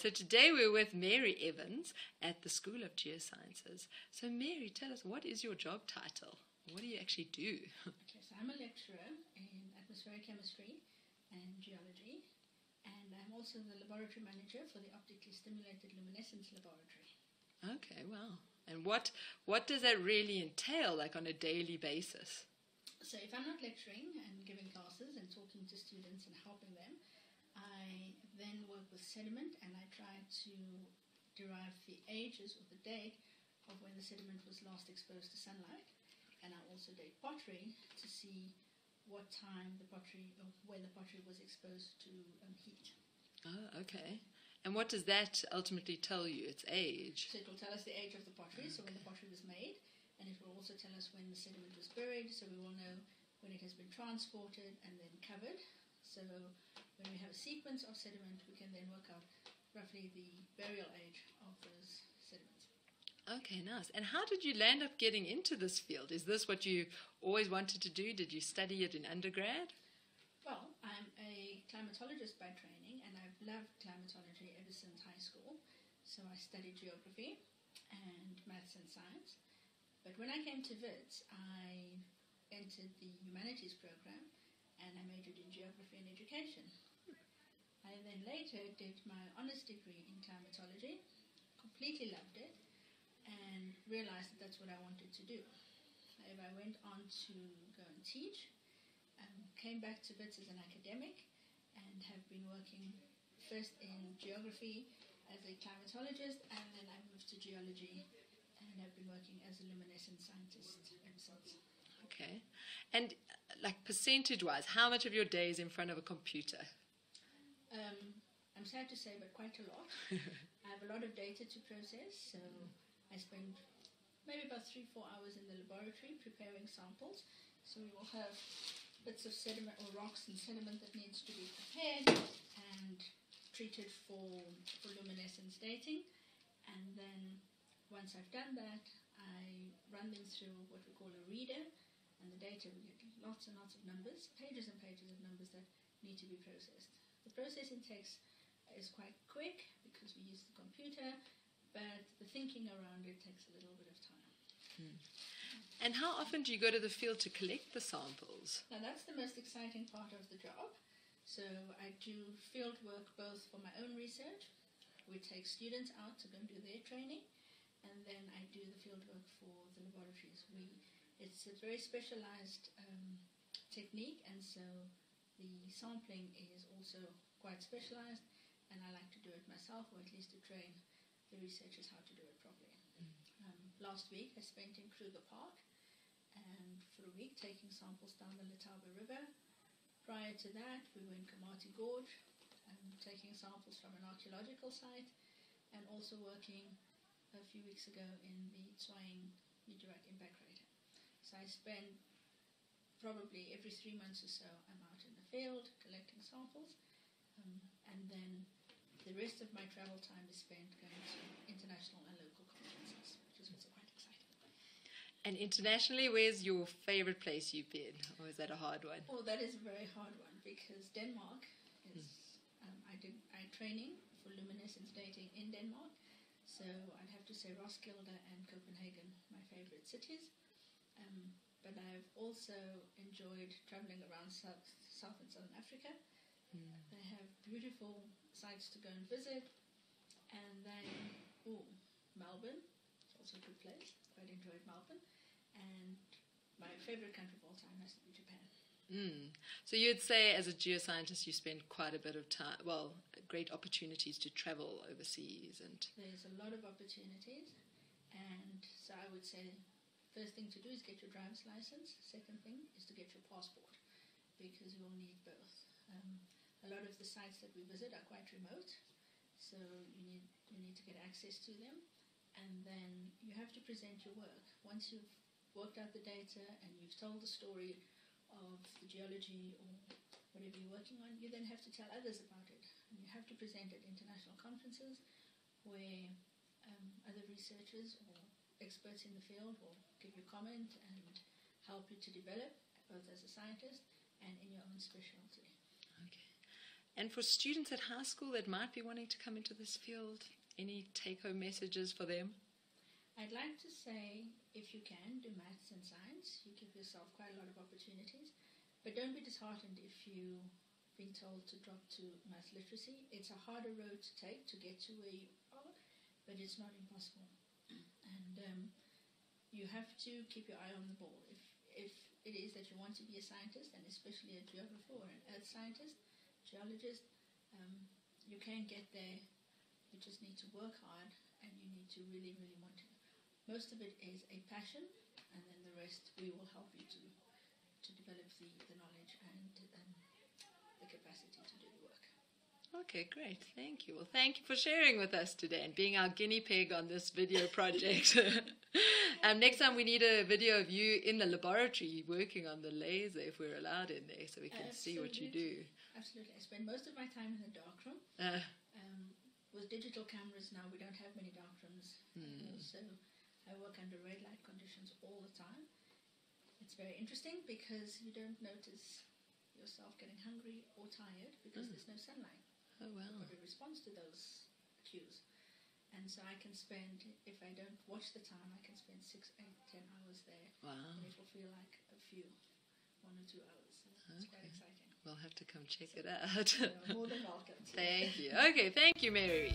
So today we're with Mary Evans at the School of Geosciences. So Mary, tell us, what is your job title? What do you actually do? Okay, so I'm a lecturer in atmospheric chemistry and geology, and I'm also the laboratory manager for the optically stimulated luminescence laboratory. Okay, wow. And what does that really entail, like on a daily basis? So if I'm not lecturing and giving classes and talking to students and helping them, I then work with sediment, and I try to derive the ages or the date of when the sediment was last exposed to sunlight. And I also date pottery to see what time the pottery, or when the pottery was exposed to heat. Oh, okay. And what does that ultimately tell you, its age? So it will tell us the age of the pottery, so when the pottery was made, and it will also tell us when the sediment was buried, so we will know when it has been transported and then covered. So when we have a sequence of sediment, we can then work out roughly the burial age of those sediments. Okay, nice. And how did you land up getting into this field? Is this what you always wanted to do? Did you study it in undergrad? Well, I'm a climatologist by training, and I've loved climatology ever since high school. So I studied geography and maths and science. But when I came to Wits, I entered the humanities program, and I majored in geography and education. I then later did my honours degree in climatology, completely loved it, and realized that that's what I wanted to do. I went on to go and teach, came back to Wits as an academic, and have been working first in geography as a climatologist, and then I moved to geology and have been working as a luminescence scientist ever since. Okay. And like percentage-wise, how much of your day is in front of a computer? I'm sad to say, but quite a lot. I have a lot of data to process, so I spend maybe about 3-4 hours in the laboratory preparing samples. So we will have bits of sediment or rocks and sediment that needs to be prepared and treated for luminescence dating. And then once I've done that, I run them through what we call a reader. And the data, we get lots and lots of numbers, pages and pages of numbers that need to be processed. The processing is quite quick because we use the computer, but the thinking around it takes a little bit of time. And how often do you go to the field to collect the samples? Now that's the most exciting part of the job. So I do field work both for my own research. We take students out to go and do their training, and then I do the field work for the laboratories. It's a very specialized technique, and so the sampling is also quite specialized, and I like to do it myself, or at least to train the researchers how to do it properly. Last week I spent in Kruger Park, and for a week taking samples down the Letaba River. Prior to that, we were in Kamati Gorge, taking samples from an archaeological site, and also working a few weeks ago in the Tswaing meteorite impact crater. So I spend probably every 3 months or so, I'm out in the field collecting samples, and then the rest of my travel time is spent going to international and local conferences, which is also quite exciting. And internationally, where's your favorite place you've been? Or is that a hard one? Oh, that is a very hard one, because Denmark is, I training for luminescence dating in Denmark, so I'd have to say Roskilde and Copenhagen, my favorite cities. But I've also enjoyed traveling around South and Southern Africa. They have beautiful sites to go and visit. And then, Melbourne, it's also a good place. Quite enjoyed Melbourne. And my favorite country of all time has to be Japan. So you'd say as a geoscientist you spend quite a bit of time, great opportunities to travel overseas. And there's a lot of opportunities. And so I would say first thing to do is get your driver's license. Second thing is to get your passport, because you'll need both. A lot of the sites that we visit are quite remote, so you need to get access to them, and then you have to present your work. Once you've worked out the data and you've told the story of the geology or whatever you're working on, you then have to tell others about it, and you have to present at international conferences where other researchers or experts in the field will give you comment and help you to develop, both as a scientist and in your own specialty. Okay. And for students at high school that might be wanting to come into this field, any take-home messages for them? I'd like to say, if you can, do maths and science. You give yourself quite a lot of opportunities. But don't be disheartened if you've been told to drop to math literacy. It's a harder road to take to get to where you are, but it's not impossible. And you have to keep your eye on the ball. If it is that you want to be a scientist, and especially a geographer or an earth scientist, geologist, you can get there. You just need to work hard, and you need to really, really want to. Most of it is a passion, and then the rest we will help you to develop the knowledge and the capacity to do the work. Okay, great. Thank you. Well, thank you for sharing with us today and being our guinea pig on this video project. Next time we need a video of you in the laboratory working on the laser, if we're allowed in there, so we can see what you do. Absolutely. I spend most of my time in the darkroom. With digital cameras now, we don't have many darkrooms. So I work under red light conditions all the time. It's very interesting because you don't notice yourself getting hungry or tired because there's no sunlight. Oh, wow. Your body responds to those cues. And so I can spend, if I don't watch the time, I can spend 6, 8, 10 hours there. Wow. And it will feel like a few, 1 or 2 hours. So it's quite exciting. We'll have to come check it out. More than welcome. Thank you. Okay, thank you, Mary.